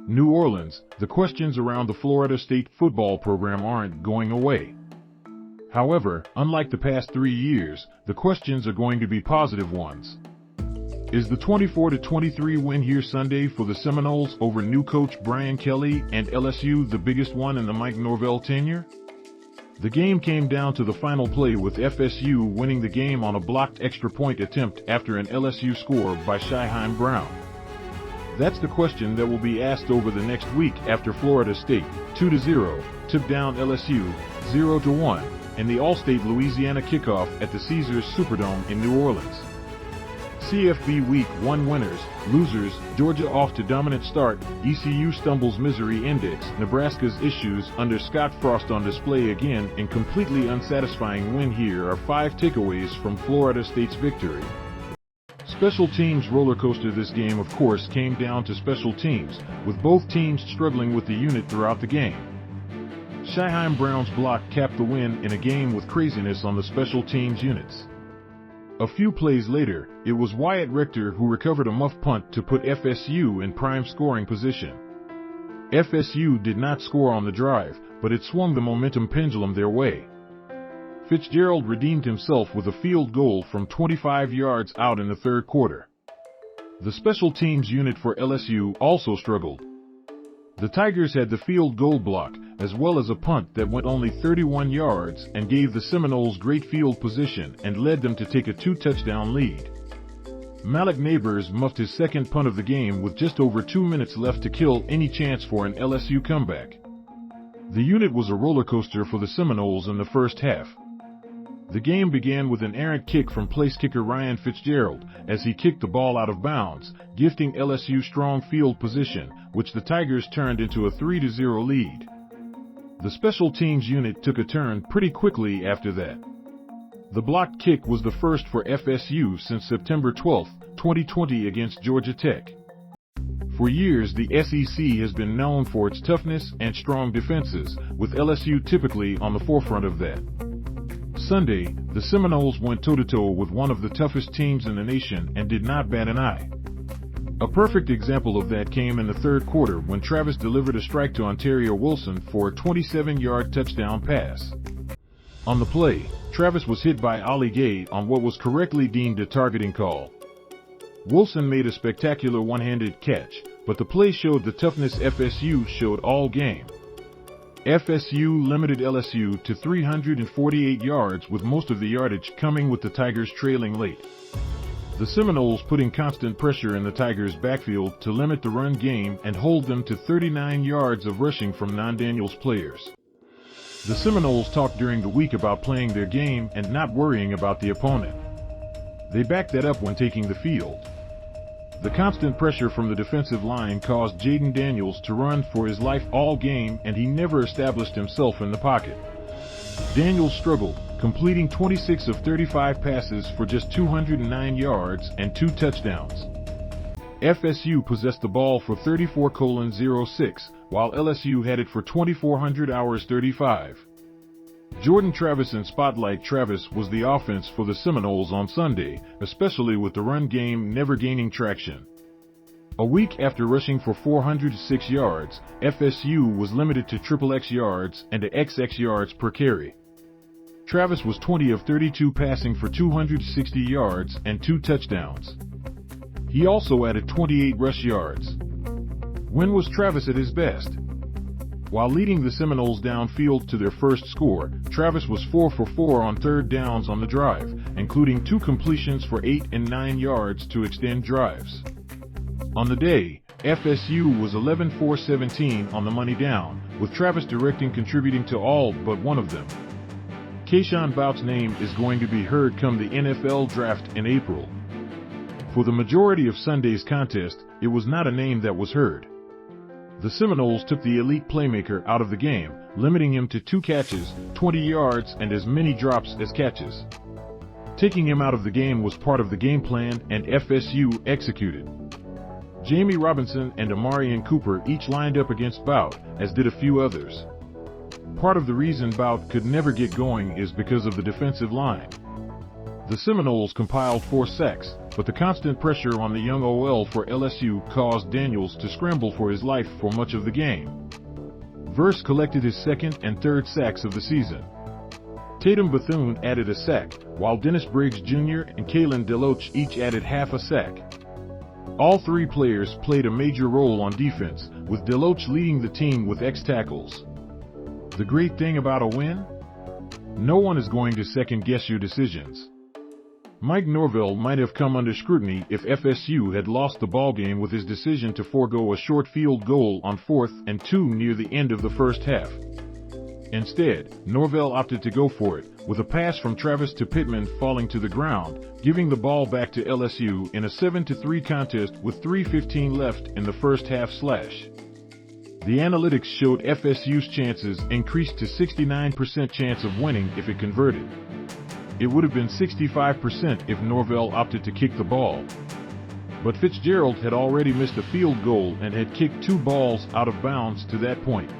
New Orleans, the questions around the Florida State football program aren't going away. However, unlike the past 3 years, the questions are going to be positive ones. Is the 24-23 win here Sunday for the Seminoles over new coach Brian Kelly and LSU the biggest one in the Mike Norvell tenure? The game came down to the final play with FSU winning the game on a blocked extra point attempt after an LSU score by Shyheim Brown. That's the question that will be asked over the next week after Florida State, 2-0, took down LSU, 0-1, in the Allstate Louisiana Kickoff at the Caesars Superdome in New Orleans. CFB Week 1 winners, losers, Georgia off to dominant start, ECU stumbles misery index, Nebraska's issues under Scott Frost on display again, and completely unsatisfying win here are 5 takeaways from Florida State's victory. Special teams roller coaster. This game of course came down to special teams, with both teams struggling with the unit throughout the game. Shyheim Brown's block capped the win in a game with craziness on the special teams units. A few plays later, it was Wyatt Rector who recovered a muffed punt to put FSU in prime scoring position. FSU did not score on the drive, but it swung the momentum pendulum their way. Fitzgerald redeemed himself with a field goal from 25 yards out in the third quarter. The special teams unit for LSU also struggled. The Tigers had the field goal block, as well as a punt that went only 31 yards and gave the Seminoles great field position and led them to take a 2-touchdown lead. Malik Nabers muffed his second punt of the game with just over 2 minutes left to kill any chance for an LSU comeback. The unit was a roller coaster for the Seminoles in the first half. The game began with an errant kick from placekicker Ryan Fitzgerald as he kicked the ball out of bounds, gifting LSU strong field position, which the Tigers turned into a 3-0 lead. The special teams unit took a turn pretty quickly after that. The blocked kick was the first for FSU since September 12, 2020 against Georgia Tech. For years, the SEC has been known for its toughness and strong defenses, with LSU typically on the forefront of that. Sunday, the Seminoles went toe-to-toe with one of the toughest teams in the nation and did not bat an eye. A perfect example of that came in the third quarter when Travis delivered a strike to Ontaria Wilson for a 27-yard touchdown pass. On the play, Travis was hit by Ali Gaye on what was correctly deemed a targeting call. Wilson made a spectacular one-handed catch, but the play showed the toughness FSU showed all game. FSU limited LSU to 348 yards with most of the yardage coming with the Tigers trailing late. The Seminoles putting constant pressure in the Tigers' backfield to limit the run game and hold them to 39 yards of rushing from non-Daniels players. The Seminoles talked during the week about playing their game and not worrying about the opponent. They backed that up when taking the field. The constant pressure from the defensive line caused Jayden Daniels to run for his life all game, and he never established himself in the pocket. Daniels struggled, completing 26 of 35 passes for just 209 yards and 2 touchdowns. FSU possessed the ball for 34:06, while LSU had it for 2,400 hours 35. Jordan Travis and Spotlight Travis was the offense for the Seminoles on Sunday, especially with the run game never gaining traction. A week after rushing for 406 yards, FSU was limited to XXX yards and to XX yards per carry. Travis was 20 of 32 passing for 260 yards and 2 touchdowns. He also added 28 rush yards. When was Travis at his best? While leading the Seminoles downfield to their first score, Travis was 4 for 4 on third downs on the drive, including 2 completions for 8 and 9 yards to extend drives. On the day, FSU was 11 for 17 on the money down, with Travis contributing to all but one of them. Kayshon Boutte's name is going to be heard come the NFL draft in April. For the majority of Sunday's contest, it was not a name that was heard. The Seminoles took the elite playmaker out of the game, limiting him to 2 catches, 20 yards, and as many drops as catches. Taking him out of the game was part of the game plan, and FSU executed. Jammie Robinson and Omarion Cooper each lined up against Boutte, as did a few others. Part of the reason Boutte could never get going is because of the defensive line. The Seminoles compiled 4 sacks, but the constant pressure on the young OL for LSU caused Daniels to scramble for his life for much of the game. Verse collected his second and third sacks of the season. Tatum Bethune added a sack, while Dennis Briggs Jr. and Kalen DeLoach each added half a sack. All 3 players played a major role on defense, with DeLoach leading the team with X tackles. The great thing about a win? No one is going to second-guess your decisions. Mike Norvell might have come under scrutiny if FSU had lost the ballgame with his decision to forego a short field goal on 4th and 2 near the end of the first half. Instead, Norvell opted to go for it, with a pass from Travis to Pittman falling to the ground, giving the ball back to LSU in a 7-3 contest with 3:15 left in the first half. The analytics showed FSU's chances increased to 69% chance of winning if it converted. It would have been 65% if Norvell opted to kick the ball. But Fitzgerald had already missed a field goal and had kicked 2 balls out of bounds to that point.